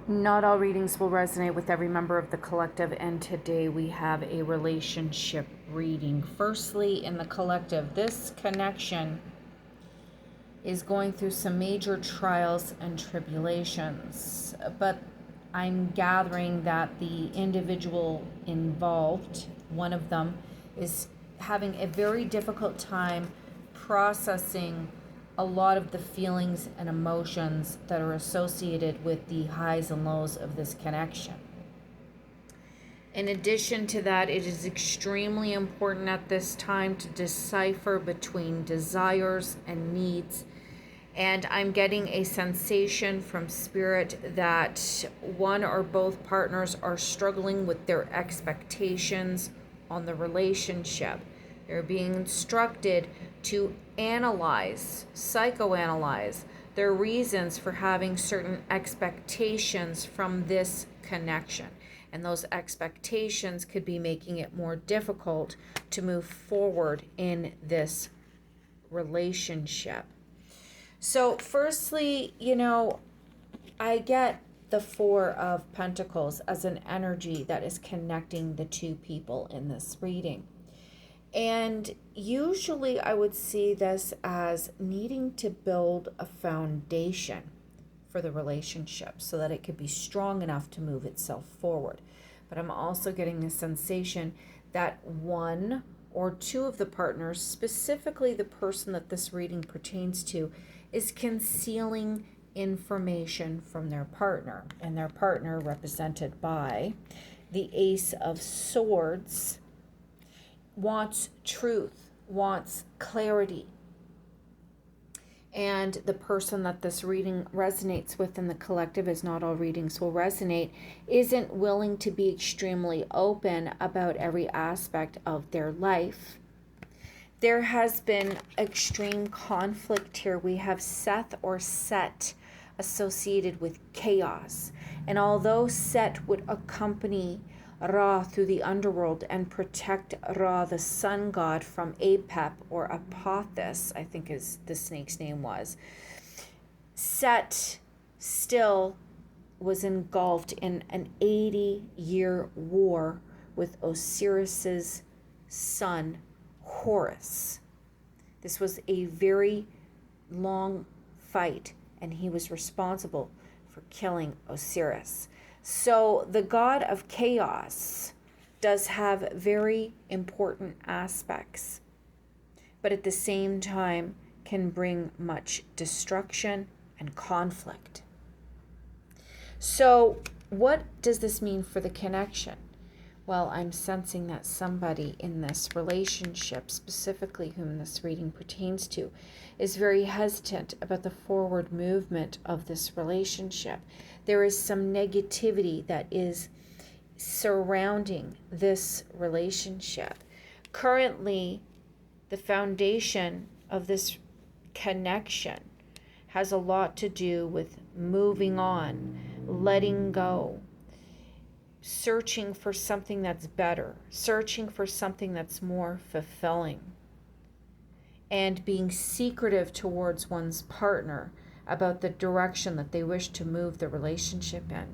Not all readings will resonate with every member of the collective, and today we have a relationship reading. Firstly, in the collective, this connection is going through some major trials and tribulations, but I'm gathering that the individual involved, one of them, is having a very difficult time processing a lot of the feelings and emotions that are associated with the highs and lows of this connection. In addition to that, it is extremely important at this time to decipher between desires and needs. And I'm getting a sensation from Spirit that one or both partners are struggling with their expectations on the relationship. They're being instructed to analyze, psychoanalyze their reasons for having certain expectations from this connection. And those expectations could be making it more difficult to move forward in this relationship. So, firstly, I get the Four of Pentacles as an energy that is connecting the two people in this reading. And usually I would see this as needing to build a foundation for the relationship so that it could be strong enough to move itself forward. But I'm also getting the sensation that one or two of the partners, specifically the person that this reading pertains to, is concealing information from their partner. And their partner, represented by the Ace of Swords, wants truth, wants clarity. And the person that this reading resonates with in the collective, as not all readings will resonate, isn't willing to be extremely open about every aspect of their life. There has been extreme conflict here. We have Seth or Set associated with chaos. And although Set would accompany Ra through the underworld and protect Ra, the sun god, from Apep or Apophis, I think is the snake's name was, Set still was engulfed in an 80-year war with Osiris's son, Horus. This was a very long fight, and he was responsible for killing Osiris. So the god of chaos does have very important aspects, but at the same time can bring much destruction and conflict. So what does this mean for the connection? Well, I'm sensing that somebody in this relationship, specifically whom this reading pertains to, is very hesitant about the forward movement of this relationship. There is some negativity that is surrounding this relationship. Currently, the foundation of this connection has a lot to do with moving on, letting go, searching for something that's better, searching for something that's more fulfilling, and being secretive towards one's partner about the direction that they wish to move the relationship in.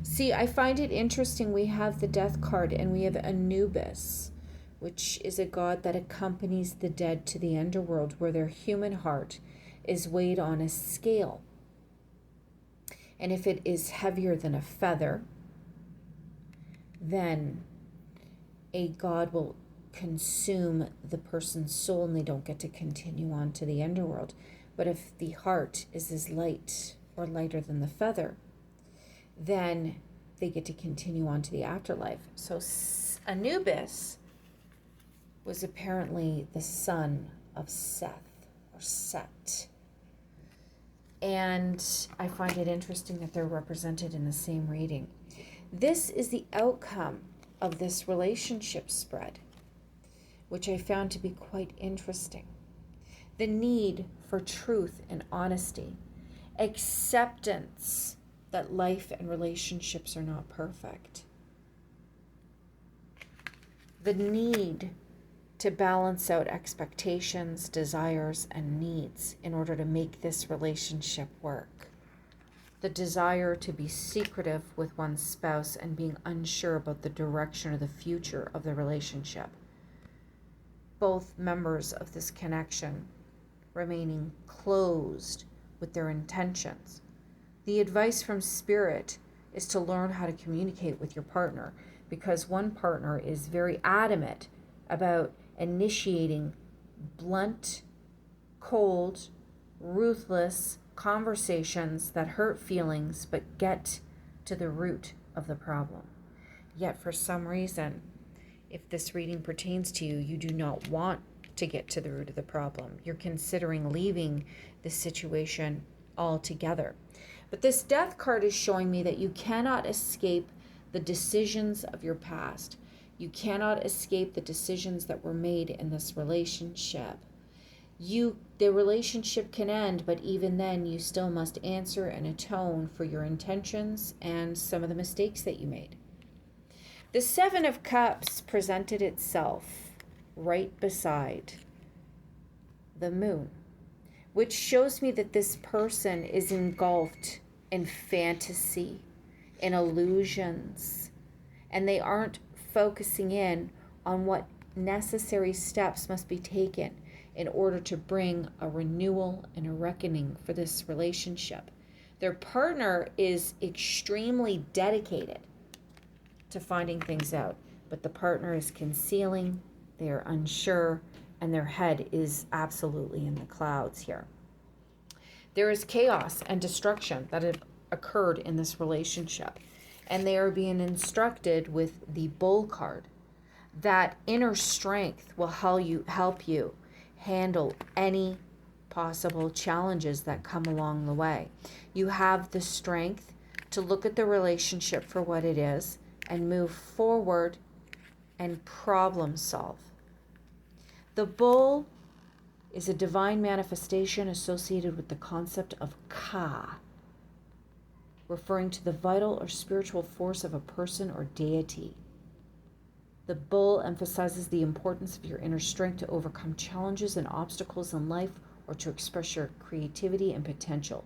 See, I find it interesting. We have the Death card and we have Anubis, which is a god that accompanies the dead to the underworld, where their human heart is weighed on a scale. And if it is heavier than a feather, then a god will consume the person's soul and they don't get to continue on to the underworld. But if the heart is as light or lighter than the feather, then they get to continue on to the afterlife. So Anubis was apparently the son of Seth or Set. And I find it interesting that they're represented in the same reading. This is the outcome of this relationship spread, which I found to be quite interesting. The need for truth and honesty, acceptance that life and relationships are not perfect, the need to balance out expectations, desires, and needs in order to make this relationship work. the desire to be secretive with one's spouse and being unsure about the direction or the future of the relationship. Both members of this connection remaining closed with their intentions. The advice from Spirit is to learn how to communicate with your partner, because one partner is very adamant about initiating blunt, cold, ruthless conversations that hurt feelings but get to the root of the problem. Yet for some reason, if this reading pertains to you, you do not want to get to the root of the problem. You're considering leaving the situation altogether. But this Death card is showing me that you cannot escape the decisions of your past. You cannot escape the decisions that were made in this relationship. The relationship can end, but even then you still must answer and atone for your intentions and some of the mistakes that you made. The Seven of Cups presented itself right beside the moon, which shows me that this person is engulfed in fantasy, in illusions, and they aren't focusing in on what necessary steps must be taken in order to bring a renewal and a reckoning for this relationship. Their partner is extremely dedicated to finding things out, but the partner is concealing, they are unsure, and their head is absolutely in the clouds here. There is chaos and destruction that have occurred in this relationship, and they are being instructed with the Bull card that inner strength will help you handle any possible challenges that come along the way. You have the strength to look at the relationship for what it is and move forward and problem solve. The Bull is a divine manifestation associated with the concept of Ka, referring to the vital or spiritual force of a person or deity. The Bull emphasizes the importance of your inner strength to overcome challenges and obstacles in life, or to express your creativity and potential.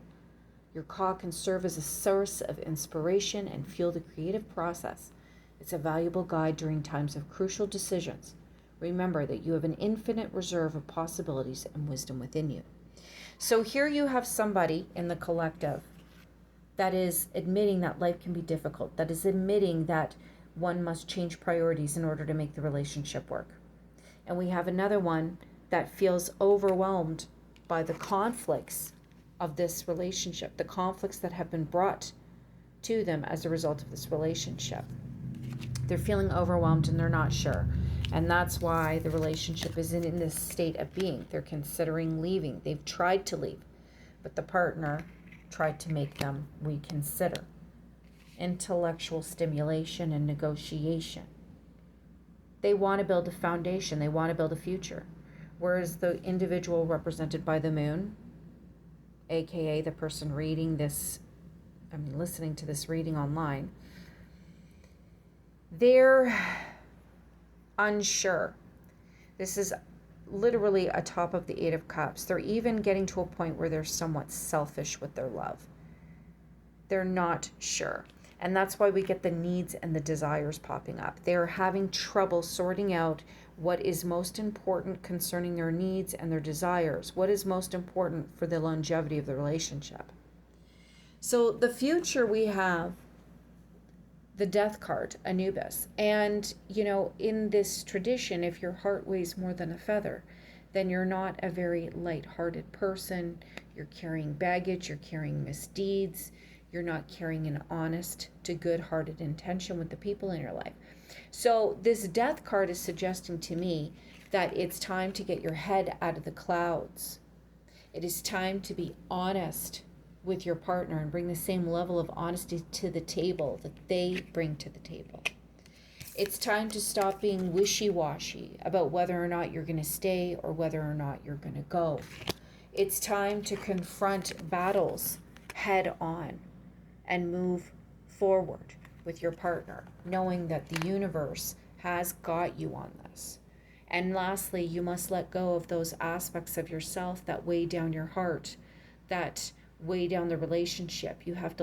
Your Ka can serve as a source of inspiration and fuel the creative process. It's a valuable guide during times of crucial decisions. Remember that you have an infinite reserve of possibilities and wisdom within you. So here you have somebody in the collective that is admitting that life can be difficult, that is admitting that one must change priorities in order to make the relationship work. And we have another one that feels overwhelmed by the conflicts of this relationship, the conflicts that have been brought to them as a result of this relationship. They're feeling overwhelmed and they're not sure. And that's why the relationship isn't in this state of being. They're considering leaving. They've tried to leave, but the partner tried to make them reconsider. Intellectual stimulation and negotiation. They want to build a foundation. They want to build a future. Whereas the individual represented by the moon, aka the person reading this, listening to this reading online, they're unsure. This is literally atop of the Eight of Cups. They're even getting to a point where they're somewhat selfish with their love. They're not sure. And that's why we get the needs and the desires popping up. They're having trouble sorting out what is most important concerning their needs and their desires. What is most important for the longevity of the relationship. So the future, we have the Death card, Anubis. And, in this tradition, if your heart weighs more than a feather, then you're not a very light-hearted person. You're carrying baggage, you're carrying misdeeds. You're not carrying an honest to good-hearted intention with the people in your life. So this Death card is suggesting to me that it's time to get your head out of the clouds. It is time to be honest with your partner and bring the same level of honesty to the table that they bring to the table. It's time to stop being wishy-washy about whether or not you're going to stay or whether or not you're going to go. It's time to confront battles head on and move forward with your partner, knowing that the universe has got you on this. And lastly, you must let go of those aspects of yourself that weigh down your heart, that weigh down the relationship. You have to